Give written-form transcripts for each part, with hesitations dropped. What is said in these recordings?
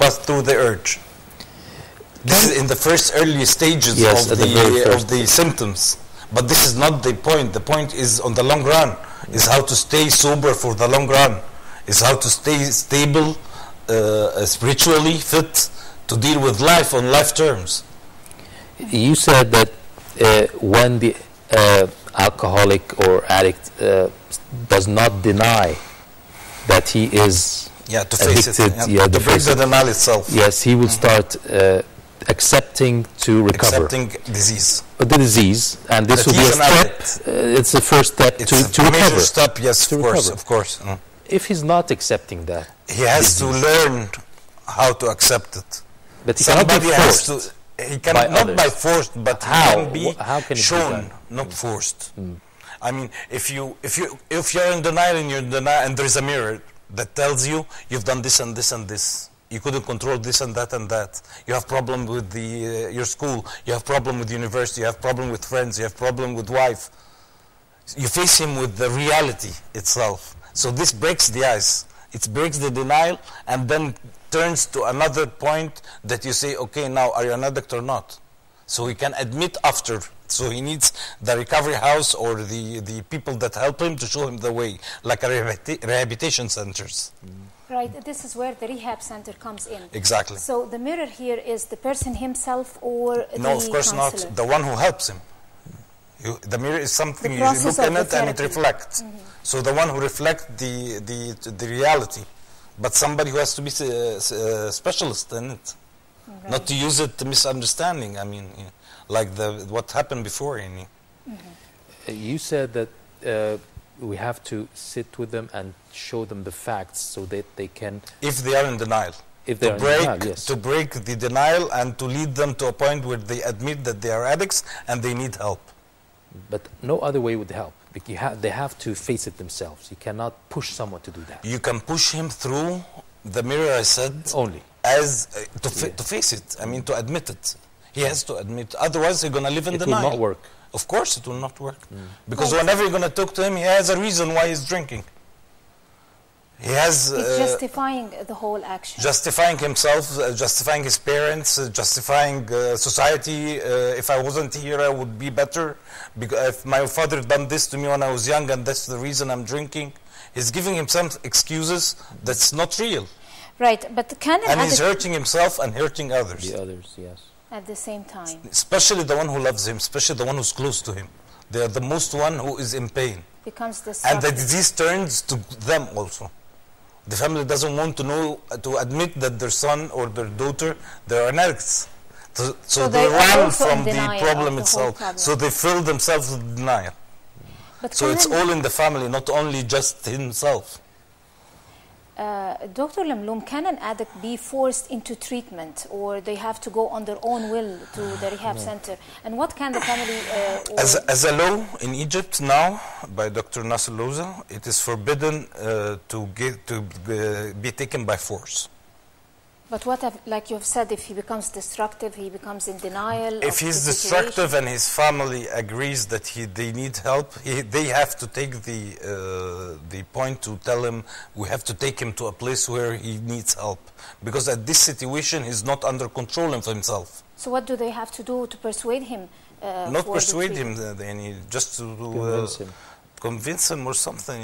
pass through the urge. This is in the first early stages of the symptoms. But this is not the point. The point is on the long run, is how to stay sober for the long run, is how to stay stable, spiritually fit, to deal with life on life terms. You said that when the alcoholic or addict does not deny that he is to face addicted, it, to break the denial itself. Yes, he will start accepting to recover. Accepting disease. The disease, and this will be a step. It's the first step to recover. Major step, yes, of course. If he's not accepting that, he has to learn how to accept it. But he cannot be forced. He cannot, not by force, but how? He can be shown, not forced. I mean, if you're in denial and you're in denial, and there's a mirror that tells you you've done this and this and this, you couldn't control this and that and that. You have problem with your school. You have problem with university. You have problem with friends. You have problem with wife. You face him with the reality itself. So this breaks the ice. It breaks the denial, and then turns to another point that you say, okay, now are you an addict or not? So he can admit after. So he needs the recovery house or the people that help him to show him the way, like a rehabilitation centers. Right, this is where the rehab center comes in. Exactly. So the mirror here is the person himself or the No, of course counselor? not. The one who helps him. The mirror is something you look at it and it reflects. So the one who reflects the reality. But somebody who has to be a specialist in it. Right. Not to use it to misunderstanding. I mean, like what happened before. You said that we have to sit with them and show them the facts so that they can... If they are in denial. If they are in denial, yes. To break the denial and to lead them to a point where they admit that they are addicts and they need help. But no other way would help. They have to face it themselves. You cannot push someone to do that. You can push him through the mirror, I said. Only. As to face it. I mean, to admit it. He has to admit. Otherwise, he's going to live in denial. It will not work. Of course it will not work. Because whenever you're going to talk to him, he has a reason why he's drinking. He has... It's justifying the whole action. Justifying himself, justifying his parents, justifying society. If I wasn't here, I would be better. Because if my father done this to me when I was young, and that's the reason I'm drinking. He's giving himself excuses that's not real. Right, but and he's hurting himself and hurting others. The others, yes. At the same time. Especially the one who loves him, especially the one who's close to him. They are the most one who is in pain. Becomes the and the disease turns to them also. The family doesn't want to admit that their son or their daughter, they are addicts. So they run from the problem itself. So they fill themselves with denial. But so it's all in the family, not only just himself. Dr. Lmloum, can an addict be forced into treatment, or they have to go on their own will to the rehab center? And what can the family... As a law in Egypt now, by Dr. Nasser Louza, it is forbidden to be taken by force. But what, like you've said, if he becomes destructive, he becomes in denial. If he's destructive and his family agrees that they need help, they have to take the point to tell him, we have to take him to a place where he needs help. Because at this situation, he's not under control of himself. So what do they have to do to persuade him? Not persuade him, just to convince him or something,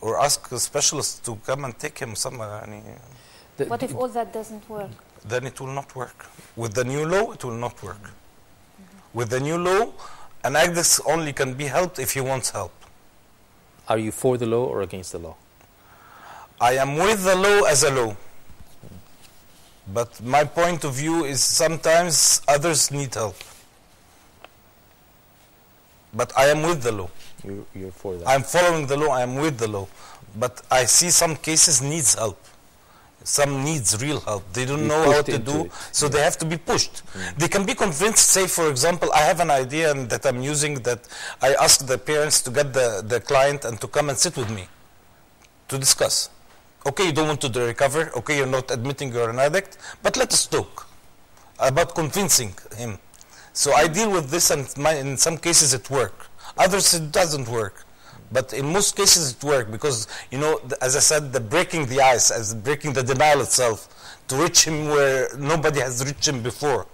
or ask a specialist to come and take him somewhere. What if all that doesn't work? Then it will not work. With the new law, it will not work. With the new law, an addict only can be helped if he wants help. Are you for the law or against the law? I am with the law as a law. But my point of view is sometimes others need help. But I am with the law. You're for that. I'm following the law, I am with the law. But I see some cases needs help. Some needs real help. They don't know how to do, so they have to be pushed. They can be convinced, say for example, I have an idea that I'm using, that I ask the parents to get the client and to come and sit with me to discuss. Okay, you don't want to recover, okay, you're not admitting you're an addict, but let us talk about convincing him. So I deal with this, and in some cases it works. Others it doesn't work. But in most cases it works because, as I said, the breaking the ice, as breaking the denial itself, to reach him where nobody has reached him before.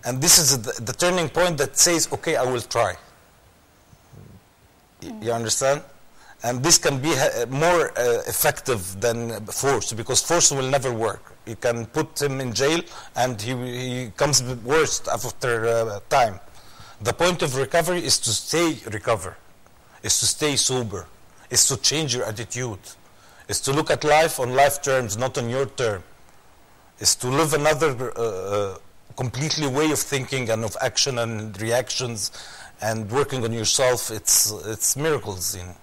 And this is the turning point that says, okay, I will try. You understand? And this can be more effective than force, because force will never work. You can put him in jail and he comes worse after time. The point of recovery is to stay recover, is to stay sober, is to change your attitude, is to look at life on life terms, not on your term, is to live another completely way of thinking and of action and reactions and working on yourself. It's miracles, you know.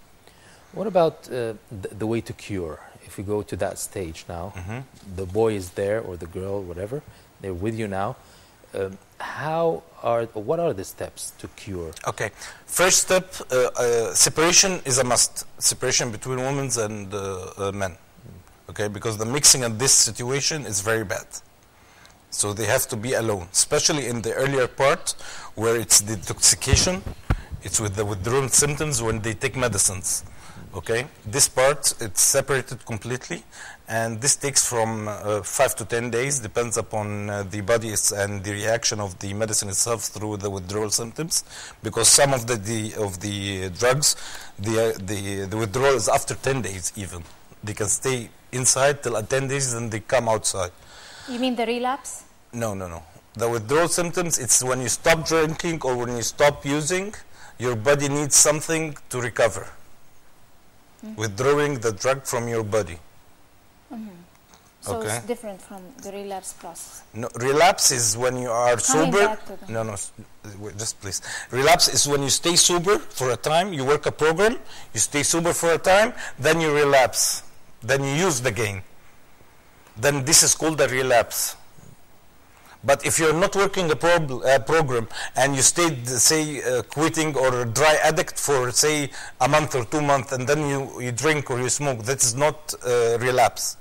What about the way to cure? If we go to that stage now, the boy is there, or the girl, whatever, they're with you now. What are the steps to cure? Okay, first step, separation is a must. Separation between women and men. Okay, because the mixing in this situation is very bad. So they have to be alone, especially in the earlier part where it's the detoxification, it's with the withdrawal symptoms when they take medicines. Okay, this part, it's separated completely, and this takes from 5 to 10 days, depends upon the body and the reaction of the medicine itself through the withdrawal symptoms, because some of the drugs, the withdrawal is after 10 days even. They can stay inside till 10 days, then they come outside. You mean the relapse? No. The withdrawal symptoms, it's when you stop drinking or when you stop using, your body needs something to recover. Withdrawing the drug from your body. So Okay. it's different from the relapse process. No, relapse is when you are Coming sober. back to them. No, wait, just please. Relapse is when you stay sober for a time, you work a program, you stay sober for a time, then you relapse. Then you use the gain. Then this is called a relapse. But if you're not working a program and you stayed, say, quitting or dry addict for, say, a month or 2 months, and then you drink or you smoke, that is not relapse.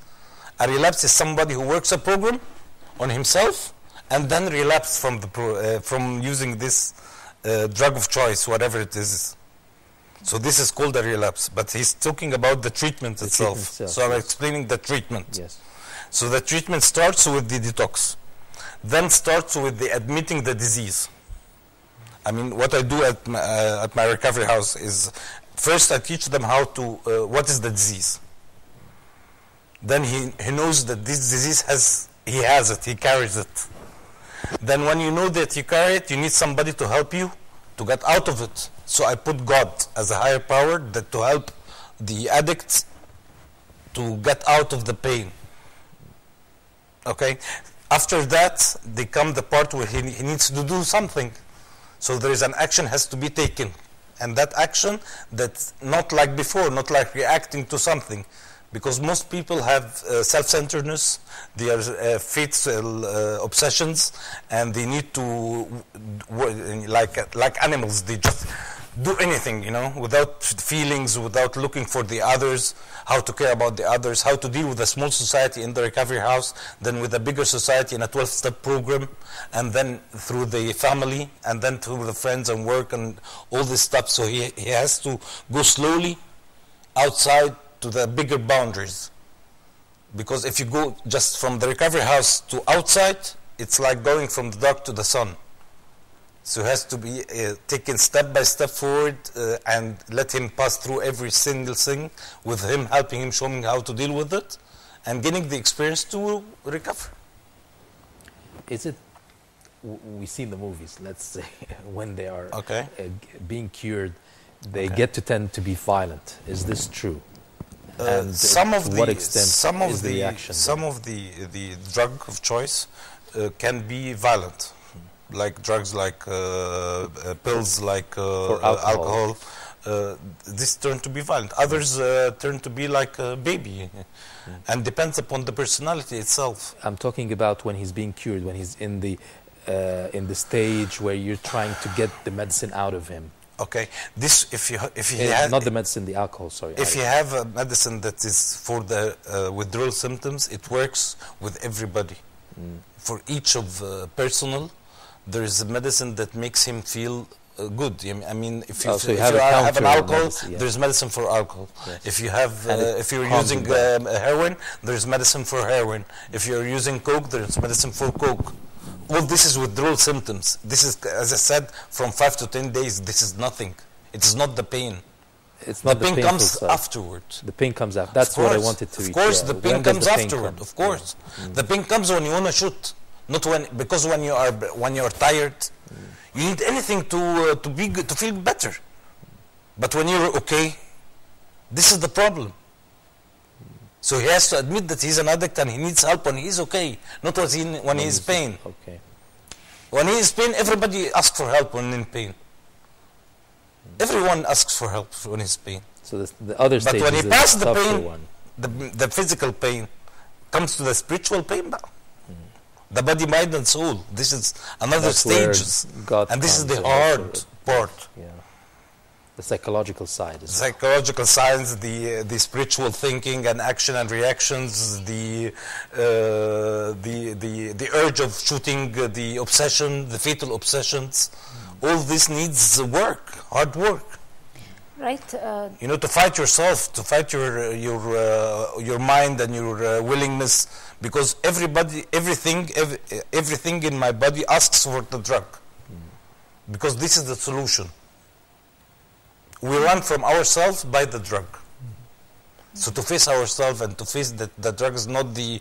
A relapse is somebody who works a program on himself and then relapse from from using this drug of choice, whatever it is. So this is called a relapse. But he's talking about the treatment itself. So I'm explaining the treatment. Yes. So the treatment starts with the detox. Then starts with the admitting the disease. I mean, what I do at my recovery house is, first I teach them how to, what is the disease. Then he knows that this disease he has it, he carries it. Then when you know that you carry it, you need somebody to help you to get out of it. So I put God as a higher power that to help the addict to get out of the pain. Okay? After that, they come the part where he needs to do something. So there is an action has to be taken. And that action, that's not like before, not like reacting to something. Because most people have self-centeredness, they are fatal obsessions, and they need to, like animals, they just do anything, you know, without feelings, without looking for the others, how to care about the others, how to deal with a small society in the recovery house, then with a bigger society in a 12-step program, and then through the family, and then through the friends and work and all this stuff. So he has to go slowly outside to the bigger boundaries. Because if you go just from the recovery house to outside, it's like going from the dark to the sun. So it has to be taken step by step forward and let him pass through every single thing with him, helping him, showing him how to deal with it, and getting the experience to recover. Is it, we see in the movies, let's say, when they are being cured, they get to tend to be violent. Is this true? And some of to the what extent some of is the reaction? Some of the drug of choice can be violent, like drugs like pills, like alcohol. This turn to be violent. Others turn to be like a baby, and depends upon the personality itself. I'm talking about when he's being cured, when he's in the stage where you're trying to get the medicine out of him. Okay, this if you have not the medicine, the alcohol. Sorry. If you have a medicine that is for the withdrawal symptoms, it works with everybody. For each of personal, there is a medicine that makes him feel good. I mean, if you, so you if have, you a have an alcohol, medicine, yeah. there's medicine for alcohol. Yes. If you have, if you're using heroin, there's medicine for heroin. If you're using coke, there's medicine for coke. All this is withdrawal symptoms. This is, as I said, from 5 to 10 days. This is nothing. It is not the pain. It's not the pain comes side. afterward. The pain comes after. That's what I wanted to reach. Of course, the pain comes afterward. Come? Of course, the pain comes when you want to shoot, not because when you are tired, you need anything to be good, to feel better. But when you're okay, this is the problem. So he has to admit that he's an addict and he needs help when he's okay, not when he's in pain. Okay. When he is in pain, everybody asks for help when in pain. Everyone asks for help when he's in pain. So the other stage when is he passes the tougher pain, one. the physical pain comes to the spiritual pain now. The body, mind, and soul. This is another stage, and this is the hard part. Yeah. The psychological side. Psychological science, the spiritual thinking and action and reactions, the urge of shooting, the obsession, the fatal obsessions. All this needs work, hard work. Right. You know, to fight yourself, to fight your mind and your willingness, because everything in my body asks for the drug, because this is the solution. We run from ourselves by the drug. So to face ourselves and to face that the drug is not the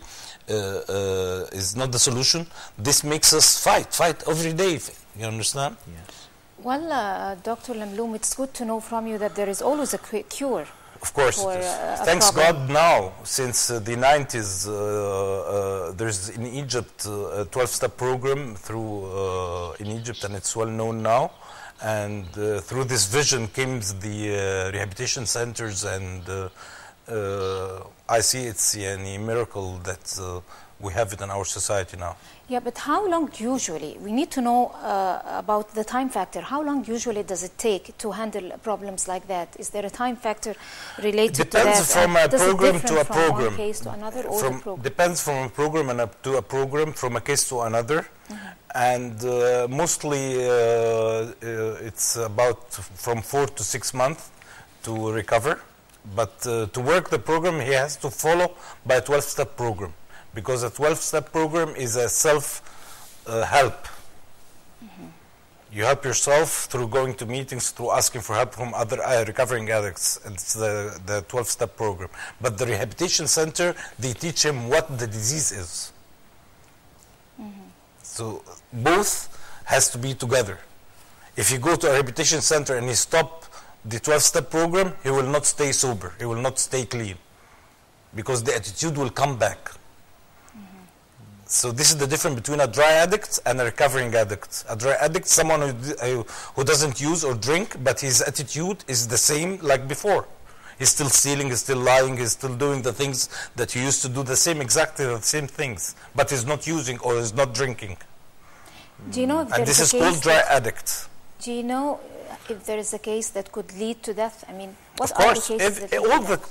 solution, this makes us fight every day. You understand? Yes. Well, Dr. Lmloum, it's good to know from you that there is always a cure. Of course. Thanks God now, since the 90s, there's in Egypt a 12-step program in Egypt, and it's well known now. And through this vision came the rehabilitation centers, and I see it's a miracle that we have it in our society now. Yeah, but how long usually? We need to know about the time factor. How long usually does it take to handle problems like that? Is there a time factor related to that? Depends from a program to a program. From one case to another, or a program? Depends from a program to a program, from a case to another. And mostly it's about from 4 to 6 months to recover. But to work the program, he has to follow by a 12-step program, because a 12-step program is a self-help. You help yourself through going to meetings, through asking for help from other recovering addicts. It's the 12-step program. But the rehabilitation center, they teach him what the disease is. So both has to be together. If you go to a rehabilitation center and you stop the 12-step program, he will not stay sober. He will not stay clean, because the attitude will come back. So this is the difference between a dry addict and a recovering addict. A dry addict, someone who doesn't use or drink, but his attitude is the same like before. He's still stealing, he's still lying, he's still doing the things that he used to do, exactly the same things, but he's not using or he's not drinking. Do you know if and this is called dry addict. Do you know if there is a case that could lead to death? I mean, what of course, are the cases that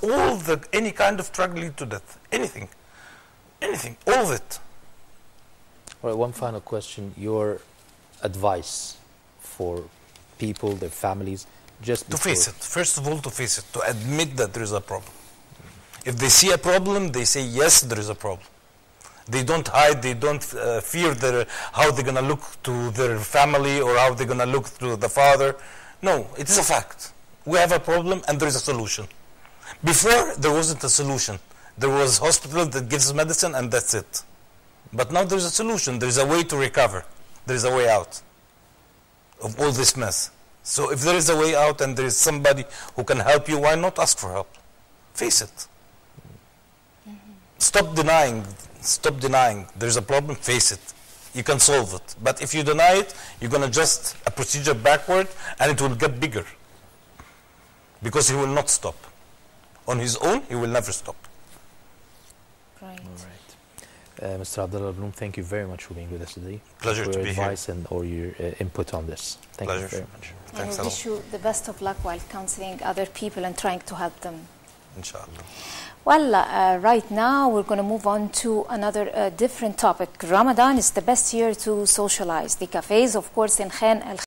lead to death? Any kind of drug lead to death. Anything, all of it. All right, one final question. Your advice for people, their families, just to face it. First of all, to face it, to admit that there is a problem. If they see a problem, they say, yes, there is a problem. They don't hide, they don't fear how they're going to look to their family or how they're going to look to the father. No, it is a fact. We have a problem and there is a solution. Before, there wasn't a solution. There was a hospital that gives medicine and that's it. But now there's a solution. There's a way to recover. There's a way out of all this mess. So if there is a way out and there is somebody who can help you, why not ask for help? Face it. Stop denying. Stop denying. There's a problem, face it. You can solve it. But if you deny it, you're going to adjust a procedure backward and it will get bigger. Because he will not stop. On his own, he will never stop. Right. All right. Mr. Abdullah Lmloum, thank you very much for being with us today. Pleasure to be here. For your advice and all your input on this. Thank you very much. Thanks, and we wish you the best of luck while counseling other people and trying to help them. Inshallah. Well, right now we're going to move on to another different topic. Ramadan is the best year to socialize. The cafes, of course, in Khan